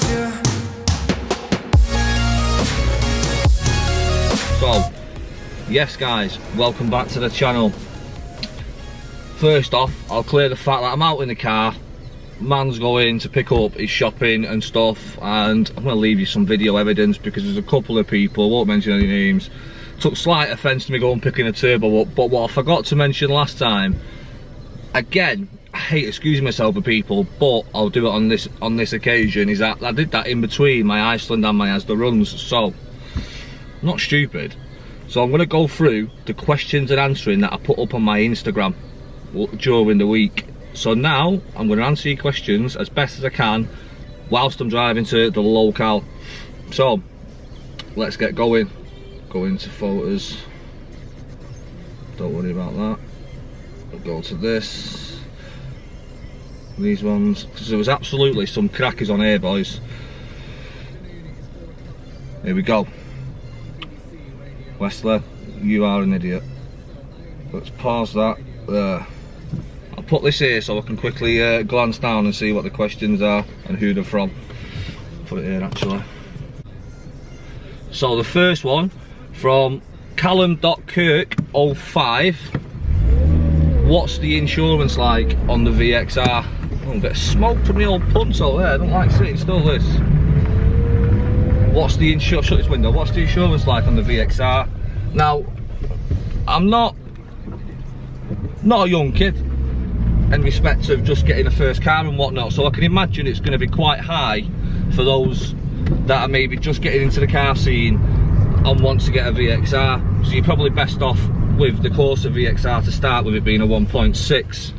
you. So, yes guys, welcome back to the channel. First off, I'll clear the fact that I'm out in the car. Man's going to pick up his shopping and stuff, and I'm going to leave you some video evidence because there's a couple of people, won't mention any names, took slight offence to me going picking a turbo up. But what I forgot to mention last time, again, I hate excusing myself for people, but I'll do it on this occasion, is that I did that in between my Iceland and my Asda runs. So, I'm not stupid. So I'm going to go through the questions and answering that I put up on my Instagram during the week. So now I'm going to answer your questions as best as I can whilst I'm driving to the locale. So let's get going. Go into photos. Don't worry about that. We'll go to this. These ones, because there was absolutely some crackers on here, boys. Here we go. Wesley, you are an idiot. Let's pause that there. I'll put this here so I can quickly glance down and see what the questions are and who they're from. Put it here actually. So the first one from Callum.Kirk05. What's the insurance like on the VXR? Oh, a bit of smoke from the old punto there. I don't like sitting still this. What's the insurance? Shut this window. What's the insurance like on the VXR? Now, I'm not a young kid in respect of just getting a first car and whatnot, so I can imagine it's going to be quite high for those that are maybe just getting into the car scene and want to get a VXR. So you're probably best off with the Corsa VXR to start with, it being a 1.6.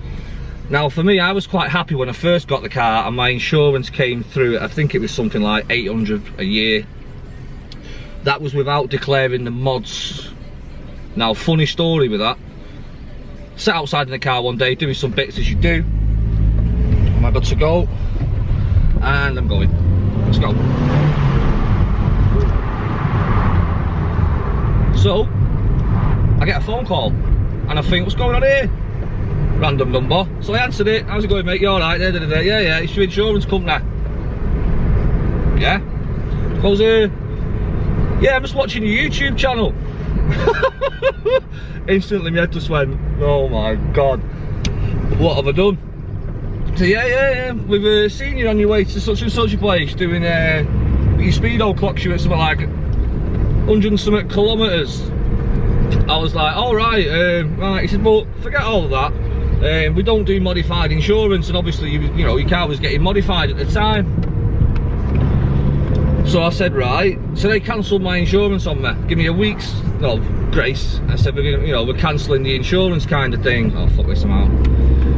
Now for me, I was quite happy when I first got the car and my insurance came through, I think it was something like 800 a year. That was without declaring the mods. Now, funny story with that. Sat outside in the car one day doing some bits as you do. Am I good to go? And I'm going. Let's go. So, I get a phone call and I think, what's going on here? Random number. So I answered it. How's it going, mate? You alright? Yeah, yeah, it's your insurance company. Yeah? Goes, yeah, I'm just watching your YouTube channel. Instantly my head just went, oh my god, what have I done? So yeah, we've seen you on your way to such and such a place doing your speedo clocks you at something like 100 and something kilometres. I was like, alright, right. He said, but forget all of that. We don't do modified insurance, and obviously you know your car was getting modified at the time. So I said, right. So they cancelled my insurance on me. Give me a week's grace. I said, we're cancelling the insurance kind of thing. Oh, fuck this, I'm out.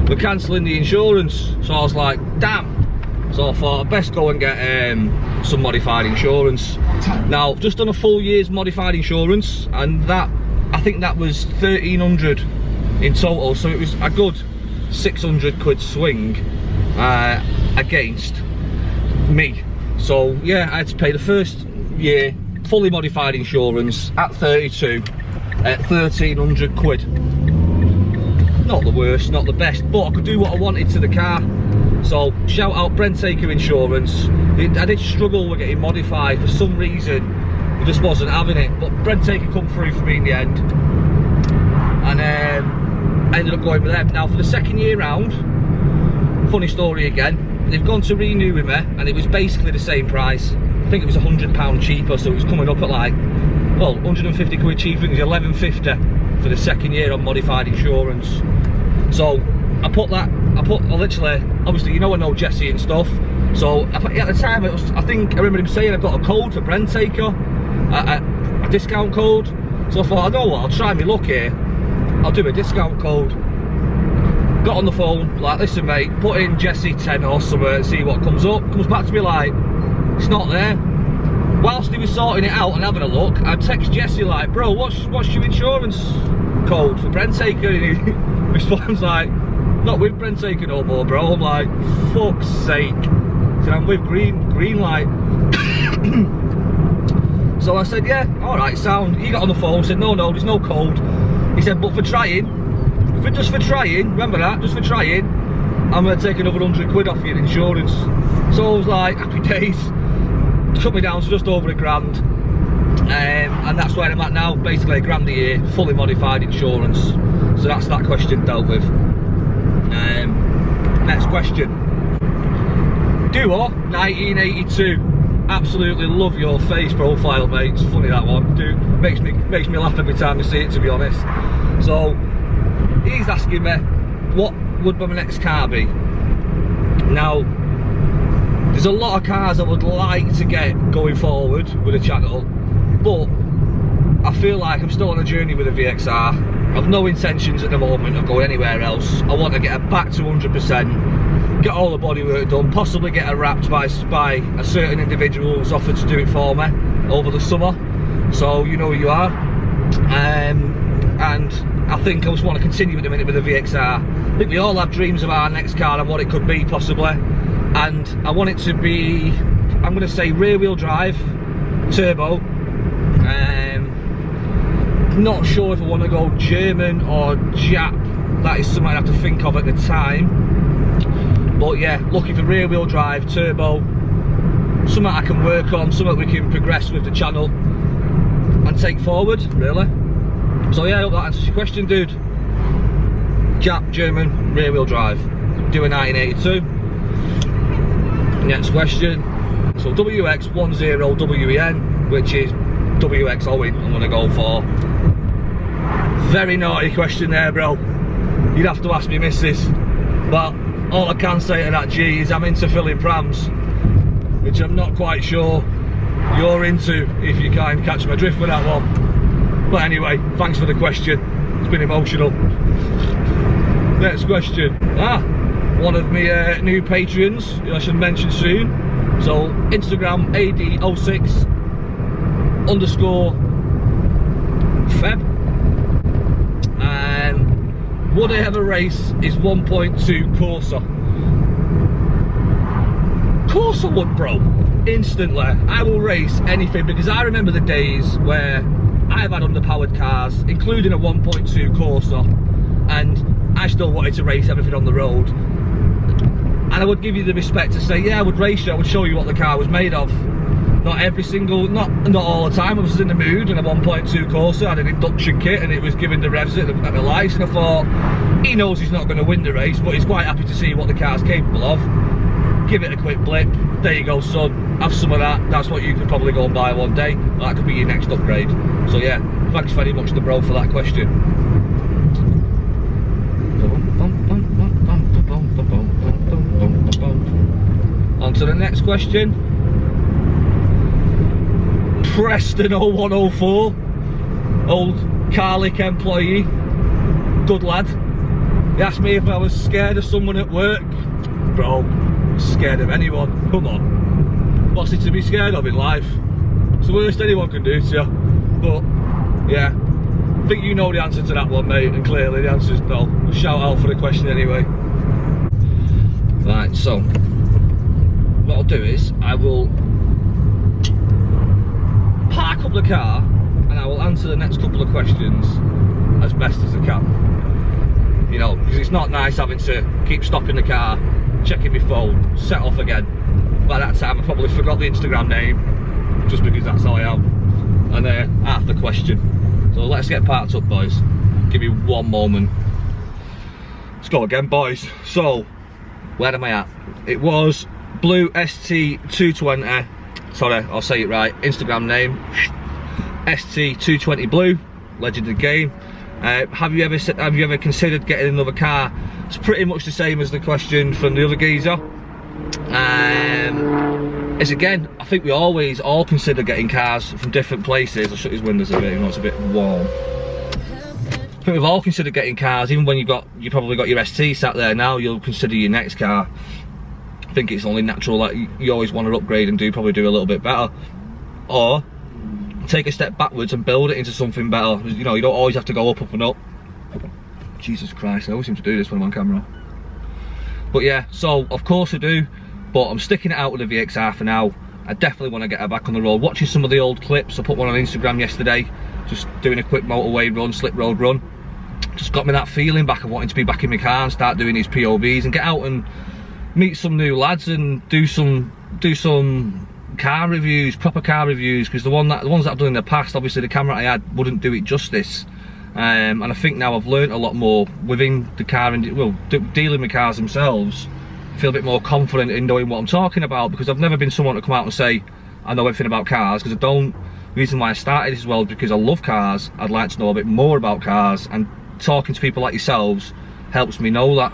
We're cancelling the insurance. So I was like, damn. So I thought I'd best go and get some modified insurance. Now, I've just done a full year's modified insurance, and that, I think that was 1,300 in total. So it was a good 600 quid swing against me. So yeah, I had to pay the first year fully modified insurance at 32 at 1,300 quid. Not the worst, not the best, but I could do what I wanted to the car. So shout out Brent Taker Insurance. I did struggle with getting modified for some reason. I just wasn't having it, but Brent Taker come through for me in the end, and I ended up going with them. Now for the second year round, funny story again. They've gone to renew with me, and it was basically the same price. I think it was £100 cheaper, so it was coming up at like, well, 150 quid cheaper. It was 1150 for the second year on modified insurance. So I literally, obviously, you know I know Jesse and stuff. So at the time, it was, I remember him saying I've got a code for Brent Taker, a discount code. So I thought, I know what, I'll try my luck here. I'll do a discount code. Got on the phone, like, listen mate, put in Jesse 10 or somewhere and see what comes up. Comes back to me like, it's not there. Whilst he was sorting it out and having a look, I text Jesse like, bro, what's your insurance code for Brent Taker? And he responds like, not with Brent Taker no more, bro. I'm like, fuck's sake. So I'm with green light. So I said, yeah, alright, sound. He got on the phone, said, no, there's no code. He said, but for trying, just for trying, remember that, just for trying, I'm going to take another 100 quid off your insurance. So I was like, happy days. took me down to just over £1,000, and that's where I'm at now. Basically £1,000 a year, fully modified insurance. So that's that question dealt with. Next question. Duo 1982. Absolutely love your face profile, mate. It's funny, that one. Dude, makes me laugh every time I see it, to be honest. So he's asking me, what would my next car be? Now, there's a lot of cars I would like to get going forward with the channel, but I feel like I'm still on a journey with the VXR. I've no intentions at the moment of going anywhere else. I want to get it back to 100%, get all the bodywork done, possibly get it wrapped by a certain individual who's offered to do it for me over the summer. So you know who you are. And I think I just want to continue at the minute with the VXR. I think we all have dreams of our next car and what it could be, possibly. And I want it to be, I'm going to say, rear wheel drive, turbo. Not sure if I want to go German or Jap. That is something I have to think of at the time. But yeah, looking for rear wheel drive, turbo, something I can work on, something we can progress with the channel and take forward, really. So yeah, I hope that answers your question, dude. Jap, German, rear wheel drive, doing 1982. Next question. So WX10WEN, which is WX OWEN, I'm going to go for. Very naughty question there, bro. You'd have to ask me missus. But all I can say to that G is I'm into filling prams, which I'm not quite sure you're into, if you can catch my drift with that one. But anyway, thanks for the question. It's been emotional. Next question. One of my new patrons, I should mention soon. So Instagram AD06_Feb. And would I ever race his 1.2 Corsa? Course I would, bro. Instantly. I will race anything, because I remember the days where I've had underpowered cars, including a 1.2 Corsa, and I still wanted to race everything on the road. And I would give you the respect to say, yeah, I would race you, I would show you what the car was made of. Not every single, not all the time. I was in the mood, and a 1.2 Corsa had an induction kit, and it was giving the revs at the lights, and I thought, he knows he's not going to win the race, but he's quite happy to see what the car's capable of. Give it a quick blip. There you go, son. Have some of that. That's what you could probably go and buy one day. That could be your next upgrade. So yeah, thanks very much to bro for that question. On to the next question. Preston 0104, old Carlick employee, good lad. He asked me if I was scared of someone at work. Bro, scared of anyone, come on. What's it to be scared of in life? It's the worst anyone can do to you. But yeah, I think you know the answer to that one, mate, and clearly the answer is no. We'll shout out for the question anyway. Right, so what I'll do is I will park up the car and I will answer the next couple of questions as best as I can. You know, because it's not nice having to keep stopping the car, checking my phone, set off again. By that time I probably forgot the Instagram name, just because that's how I am, and half the question. So let's get parked up, boys. Give me one moment. Let's go again, boys. So where am I at? It was blue ST220. Sorry, I'll say it right. Instagram name ST220 blue, legend of the game. Have you ever considered getting another car? It's pretty much the same as the question from the other geezer. It's again, I think we always all consider getting cars from different places. I'll shut his windows a bit, you know, it's a bit warm. I think we've all considered getting cars, even when you probably got your ST sat there now, you'll consider your next car. I think it's only natural that you always want to upgrade and probably do a little bit better, or take a step backwards and build it into something better. You know, you don't always have to go up and up. Jesus Christ, I always seem to do this when I'm on camera. But yeah, so of course I do, but I'm sticking it out with the VXR for now. I definitely want to get her back on the road. Watching some of the old clips, I put one on Instagram yesterday, just doing a quick motorway run, slip road run. Just got me that feeling back of wanting to be back in my car and start doing these POVs and get out and meet some new lads and do some car reviews, proper car reviews, because the ones that I've done in the past, obviously the camera I had wouldn't do it justice. And I think now I've learnt a lot more within the car, and well, dealing with cars themselves. I feel a bit more confident in knowing what I'm talking about, because I've never been someone to come out and say I know everything about cars, because I don't. The reason why I started this as well is because I love cars. I'd like to know a bit more about cars, and talking to people like yourselves helps me know that,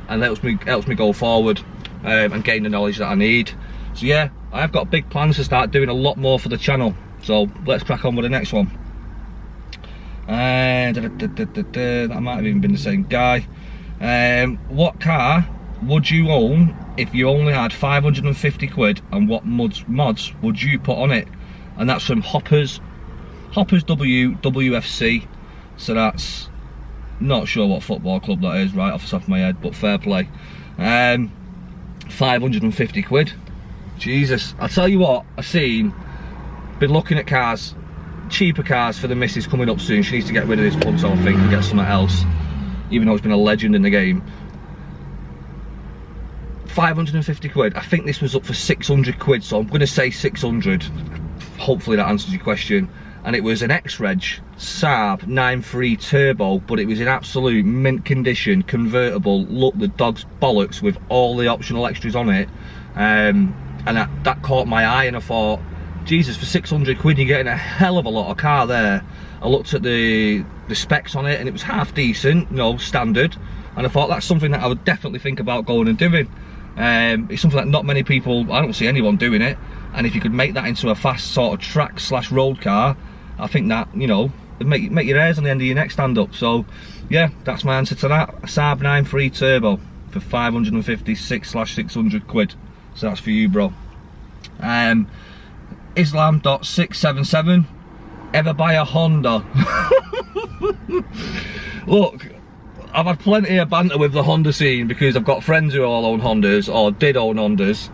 and helps me go forward and gain the knowledge that I need. So yeah, I've got big plans to start doing a lot more for the channel. So let's crack on with the next one. That might have even been the same guy. What car would you own if you only had 550 quid, and what mods would you put on it? And that's from Hoppers WFC. So that's, not sure what football club that is right off the top of my head, but fair play. 550 quid. Jesus, I'll tell you what, been looking at cars, cheaper cars for the missus coming up soon. She needs to get rid of this Punto, I think, and get something else, even though it's been a legend in the game. 550 quid. I think this was up for 600 quid, so I'm going to say 600. Hopefully that answers your question. And it was an X-Reg Saab 9.3 turbo, but it was in absolute mint condition, convertible. Look, the dog's bollocks with all the optional extras on it. And that caught my eye, and I thought, Jesus, for 600 quid you're getting a hell of a lot of car there. I looked at the specs on it, and it was half decent, you know, standard. And I thought that's something that I would definitely think about going and doing. It's something that not many people, I don't see anyone doing it. And if you could make that into a fast sort of track / road car, I think that, you know, it'd make your hairs on the end of your neck stand up. So yeah, that's my answer to that. A Saab 9.3 turbo for 556/600 quid. So that's for you, bro. Islam.677, ever buy a Honda? Look, I've had plenty of banter with the Honda scene, because I've got friends who all own Hondas, or did own Hondas.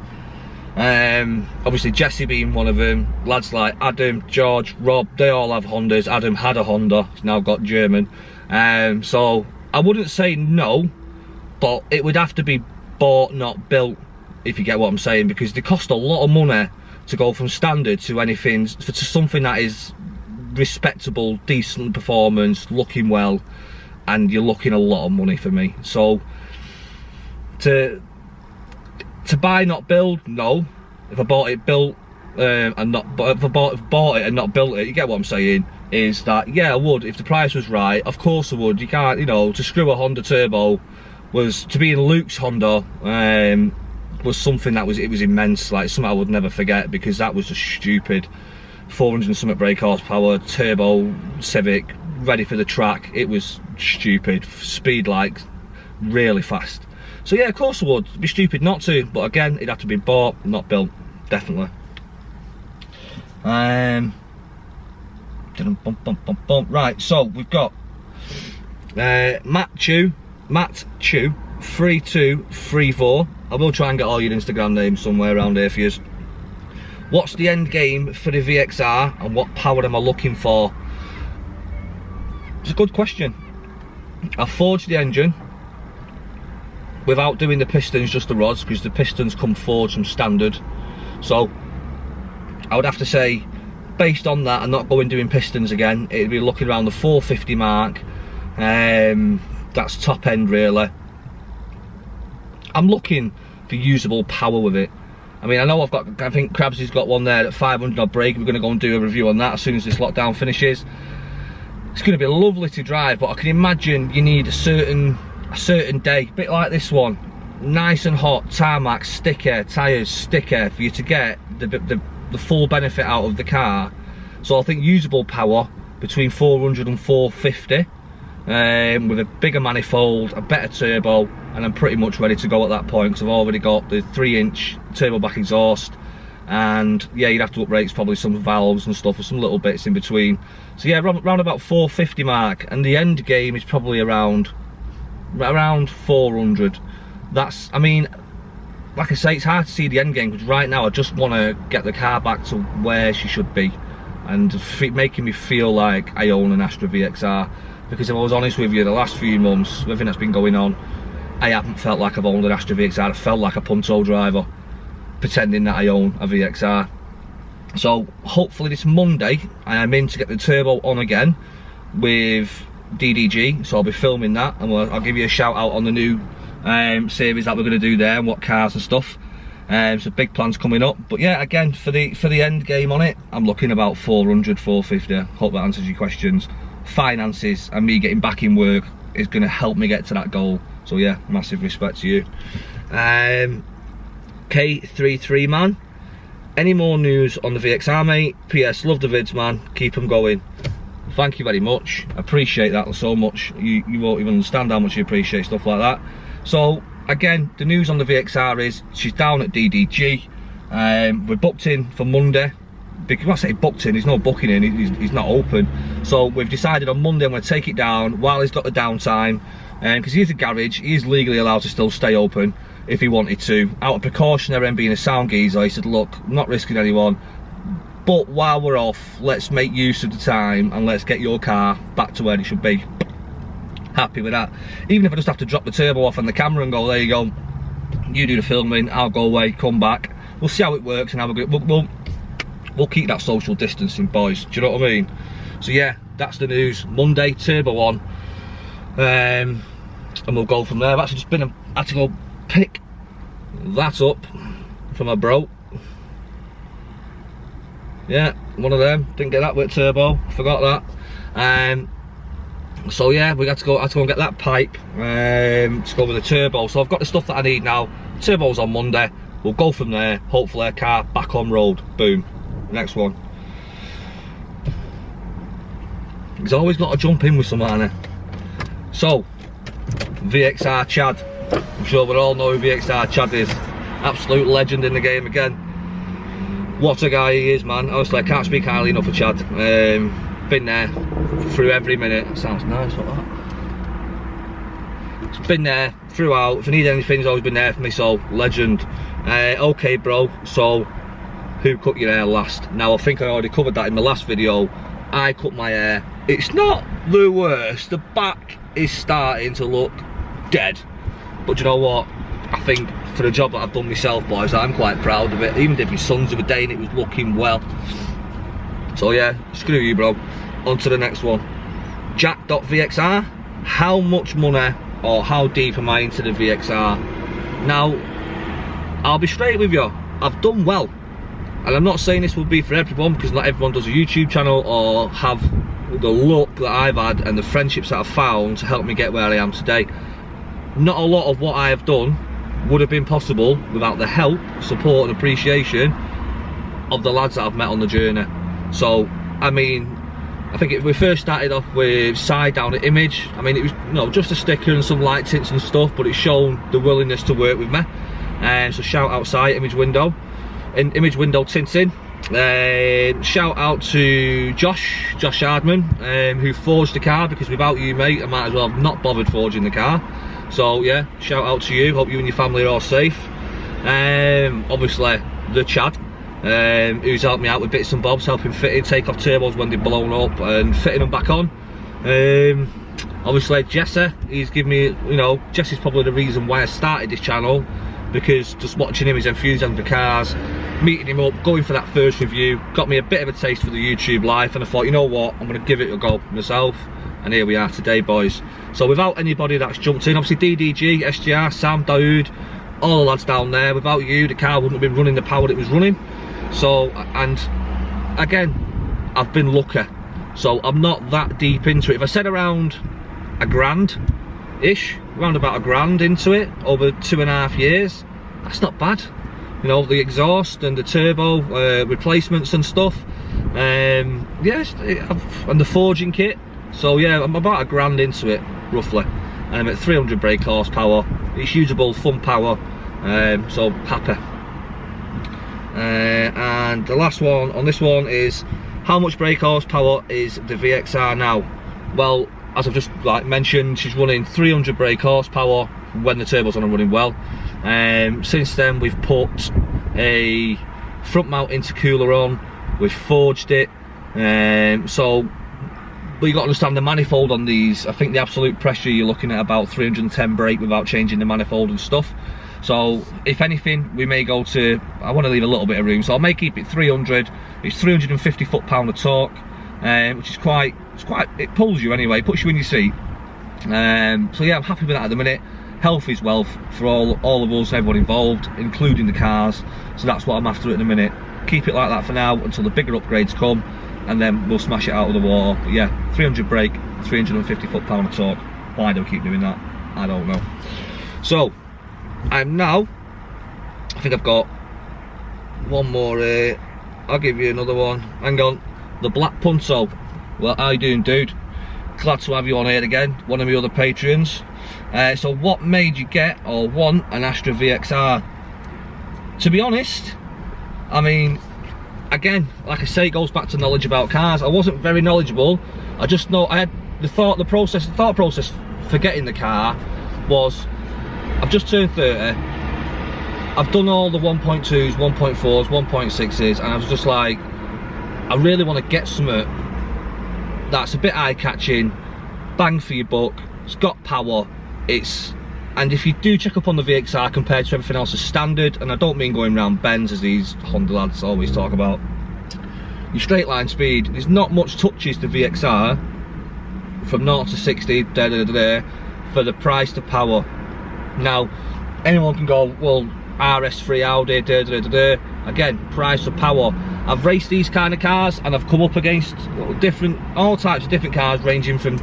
Obviously Jesse being one of them. Lads like Adam, George, Rob, they all have Hondas. Adam had a Honda, he's now got German. So I wouldn't say no, but it would have to be bought, not built, if you get what I'm saying, because they cost a lot of money to go from standard to anything, to something that is respectable, decent performance, looking well, and you're looking a lot of money for me. So to buy, not build, no. If I bought it built and not, but if I bought it and not built it, you get what I'm saying, is that yeah, I would. If the price was right, of course I would. You can't, you know, to screw a Honda turbo was, to be in Luke's Honda, was something that was immense, like something I would never forget, because that was just stupid. 400 and something brake horsepower, turbo Civic, ready for the track. It was stupid, speed like really fast. So yeah, of course I would. It'd be stupid not to, but again, it'd have to be bought, not built, definitely. Right, so we've got Matt Chew 3234. I will try and get all your Instagram names somewhere around here for you. What's the end game for the VXR, and what power am I looking for? It's a good question. I forged the engine without doing the pistons, just the rods, because the pistons come forged from standard. So I would have to say, based on that and not going doing pistons again, it'd be looking around the 450 mark. That's top end really. I'm looking for usable power with it. I mean, I know I think CRABB's got one there at 500 odd brake. We're going to go and do a review on that as soon as this lockdown finishes. It's going to be lovely to drive, but I can imagine you need a certain day, a bit like this one, nice and hot, tarmac, sticker, tyres, sticker, for you to get the full benefit out of the car. So I think usable power between 400 and 450, with a bigger manifold, a better turbo, and I'm pretty much ready to go at that point, because I've already got the 3-inch turbo back exhaust, and yeah, you'd have to uprate probably some valves and stuff, or some little bits in between. So yeah, around about 450 mark, and the end game is probably around 400. That's, I mean, like I say, it's hard to see the end game, because right now I just want to get the car back to where she should be, and making me feel like I own an Astra VXR. Because if I was honest with you, the last few months, everything that's been going on, I haven't felt like I've owned an Astra VXR. I felt like a Punto driver, pretending that I own a VXR. So hopefully this Monday I am in to get the turbo on again with DDG, so I'll be filming that, and I'll give you a shout out on the new series that we're going to do there and what cars and stuff. So big plans coming up. But yeah, again, for the end game on it, I'm looking about 400, 450. Hope that answers your questions. Finances and me getting back in work is going to help me get to that goal. So yeah, massive respect to you. K33 man, any more news on the VXR, mate? PS, love the vids, man, keep them going. Thank you very much, appreciate that so much. You won't even understand how much you appreciate stuff like that. So again, the news on the VXR is she's down at DDG. We're booked in for Monday. Because when I say booked in, there's no booking in, he's not open. So we've decided on Monday I'm going to take it down while he's got the downtime, because he is a garage, he is legally allowed to still stay open if he wanted to. Out of precautionary and being a sound geezer, he said, look, I'm not risking anyone, but while we're off, let's make use of the time and let's get your car back to where it should be. Happy with that. Even if I just have to drop the turbo off on the camera and go, there you go, you do the filming, I'll go away, come back. We'll see how it works and have a good, we'll keep that social distancing, boys. Do you know what I mean? So yeah, that's the news. Monday, turbo on, and we'll go from there. I've actually just had to go pick that up from my bro. Yeah, one of them. Didn't get that with turbo. Forgot that. So yeah, I had to go and get that pipe to go with the turbo. So I've got the stuff that I need now. Turbo's on Monday. We'll go from there. Hopefully a car back on road. Boom. Next one. He's always got to jump in with some Anna. So VXR Chad. I'm sure we all know who VXR Chad is. Absolute legend in the game again. What a guy he is, man. Honestly, I can't speak highly enough of Chad. Been there through every minute. That sounds nice, like that. It's been there throughout. If I need anything, he's always been there for me, so legend. Okay, bro, so who cut your hair last? Now, I think I already covered that in my last video. I cut my hair. It's not the worst. The back is starting to look dead. But you know what? I think for the job that I've done myself, boys, I'm quite proud of it. I even did my sons the other day and it was looking well. So yeah, screw you, bro. On to the next one. Jack.VXR. How much money or how deep am I into the VXR? Now, I'll be straight with you. I've done well. And I'm not saying this will be for everyone, because not everyone does a YouTube channel or have the luck that I've had and the friendships that I've found to help me get where I am today. Not a lot of what I have done would have been possible without the help, support and appreciation of the lads that I've met on the journey. So, I mean, I think we first started off with side down at Image. I mean, it was, you know, just a sticker and some light tints and stuff, but it's shown the willingness to work with me. So shout out Side Image Window and Image Window Tinting. Shout out to Josh Hardman, who forged the car, because without you, mate, I might as well have not bothered forging the car. So yeah, shout out to you. Hope you and your family are all safe. Obviously the Chad, who's helped me out with bits and bobs, helping fitting, take off turbos when they've blown up and fitting them back on. Obviously Jesse, he's given me, you know, Jesse's probably the reason why I started this channel, because just watching him, his enthusiasm for cars, meeting him up, going for that first review, got me a bit of a taste for the YouTube life, and I thought, you know what, I'm going to give it a go myself, and here we are today, boys. So without anybody that's jumped in, obviously DDG, SGR, Sam, Daoud, all the lads down there, without you, the car wouldn't have been running the power that it was running. So, and again, I've been lucky, so I'm not that deep into it. If I said around a grand-ish, around about a grand into it over 2.5 years, that's not bad. You know, the exhaust and the turbo replacements and stuff, yes, and the forging kit. So yeah, I'm about a grand into it, roughly, and I'm at 300 brake horsepower. It's usable, fun power, so happy. And the last one on this one is, how much brake horsepower is the VXR now? Well, as I've just mentioned, she's running 300 brake horsepower when the turbo's on and running well. Since then we've put a front mount intercooler on, we've forged it, so, but you got to understand the manifold on these. I think the absolute pressure, you're looking at about 310 brake without changing the manifold and stuff. So if anything, we may go to, I want to leave a little bit of room, so I may keep it 300. It's 350 foot-pound of torque, which is it pulls you anyway, puts you in your seat. So yeah, I'm happy with that at the minute. Health is wealth for all of us, everyone involved, including the cars. So that's what I'm after at the minute. Keep it like that for now until the bigger upgrades come, and then we'll smash it out of the water. But yeah, 300 brake, 350 foot-pound of torque. Why do I keep doing that? I don't know. So I'm now, I think I've got one more here. I'll give you another one. Hang on. The Black Punto. Well, how you doing, dude? Glad to have you on here again, one of my other patrons. So what made you get or want an Astra VXR? To be honest, I mean, again, like I say, it goes back to knowledge about cars. I wasn't very knowledgeable. I just know, I had the thought process for getting the car was, I've just turned 30. I've done all the 1.2s, 1.4s, 1.6s, and I was just like, I really want to get something that's a bit eye-catching, bang for your buck, it's got power, and if you do check up on the VXR compared to everything else as standard, and I don't mean going around bends as these Honda lads always talk about, your straight line speed, there's not much touches to VXR from 0 to 60 for the price to power. Now, anyone can go, well, RS3 Audi, again, price to power. I've raced these kind of cars and I've come up against all types of different cars, ranging from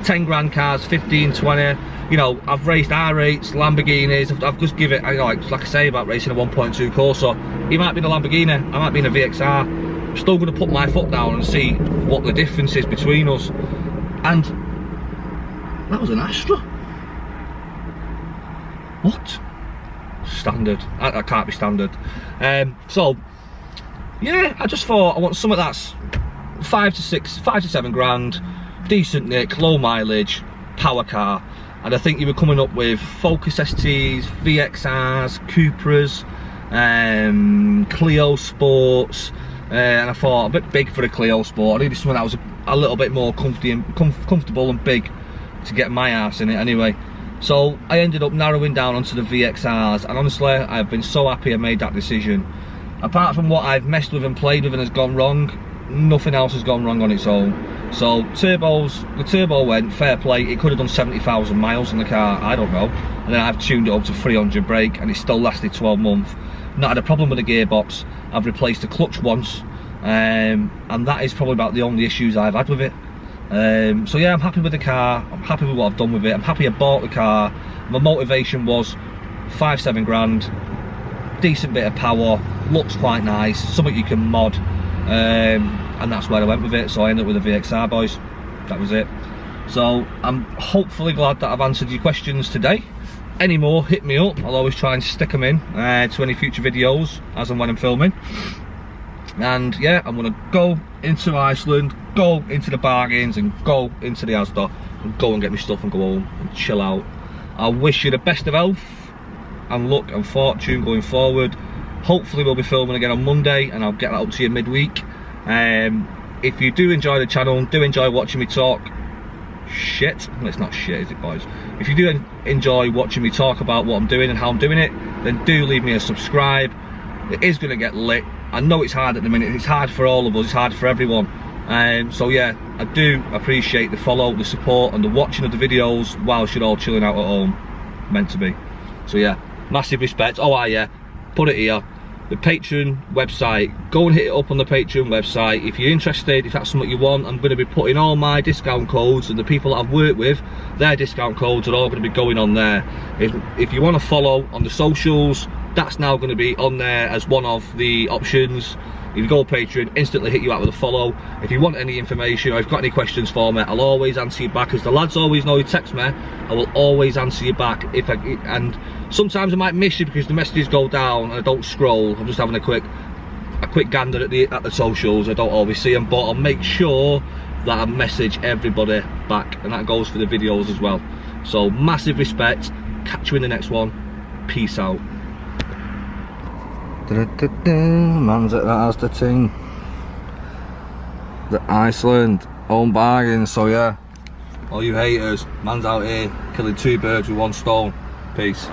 10 grand cars, 15, 20, you know, I've raced R8s, Lamborghinis. I've just give it, like I say about racing a 1.2 Corsa, he might be in a Lamborghini, I might be in a VXR. I'm still going to put my foot down and see what the difference is between us. And that was an Astra. What? Standard. That can't be standard. So yeah, I just thought I want something that's 5 to 7 grand, decent nick, low mileage, power car. And I think you were coming up with Focus STs, VXRs, Cupras, Clio Sports, and I thought a bit big for a Clio Sport. I needed something that was a little bit more comfortable and big to get my ass in it anyway. So I ended up narrowing down onto the VXRs, and honestly, I've been so happy I made that decision. Apart from what I've messed with and played with and has gone wrong, nothing else has gone wrong on its own. So the turbo went, fair play, it could have done 70,000 miles in the car, I don't know. And then I've tuned it up to 300 brake and it still lasted 12 months. Not had a problem with the gearbox. I've replaced the clutch once, and that is probably about the only issues I've had with it. So yeah, I'm happy with the car, I'm happy with what I've done with it, I'm happy I bought the car. My motivation was 5-7 grand, decent bit of power, looks quite nice, something you can mod, and that's where I went with it. So I ended up with the VXR, boys. That was it. So I'm hopefully glad that I've answered your questions today. Any more, hit me up. I'll always try and stick them in to any future videos as and when I'm filming. And yeah, I'm gonna go into Iceland, go into the bargains, and go into the Asda, and go and get my stuff and go home and chill out. I wish you the best of health and luck and fortune going forward. Hopefully we'll be filming again on Monday, and I'll get that up to you midweek. If you do enjoy the channel, do enjoy watching me talk shit, well, it's not shit, is it, boys? If you do enjoy watching me talk about what I'm doing and how I'm doing it, then do leave me a subscribe. It is going to get lit. I know it's hard at the minute, it's hard for all of us, it's hard for everyone. So yeah, I do appreciate the follow, the support, and the watching of the videos whilst you're all chilling out at home. Meant to be. So yeah, massive respect. Oh yeah, put it here. The Patreon website, go and hit it up on the Patreon website if you're interested, if that's something you want. I'm going to be putting all my discount codes, and the people that I've worked with, their discount codes are all going to be going on there. If you want to follow on the socials, that's now going to be on there as one of the options. If you go to Patreon, instantly hit you out with a follow. If you want any information or if you've got any questions for me, I'll always answer you back, as the lads always know, you text me, I will always answer you back. And sometimes I might miss you because the messages go down and I don't scroll. I'm just having a quick gander at the socials. I don't always see them, but I'll make sure that I message everybody back, and that goes for the videos as well. So massive respect. Catch you in the next one. Peace out. Man's at that has the thing. The Iceland home bargain. So yeah, all you haters, man's out here killing 2 birds with 1 stone. Peace.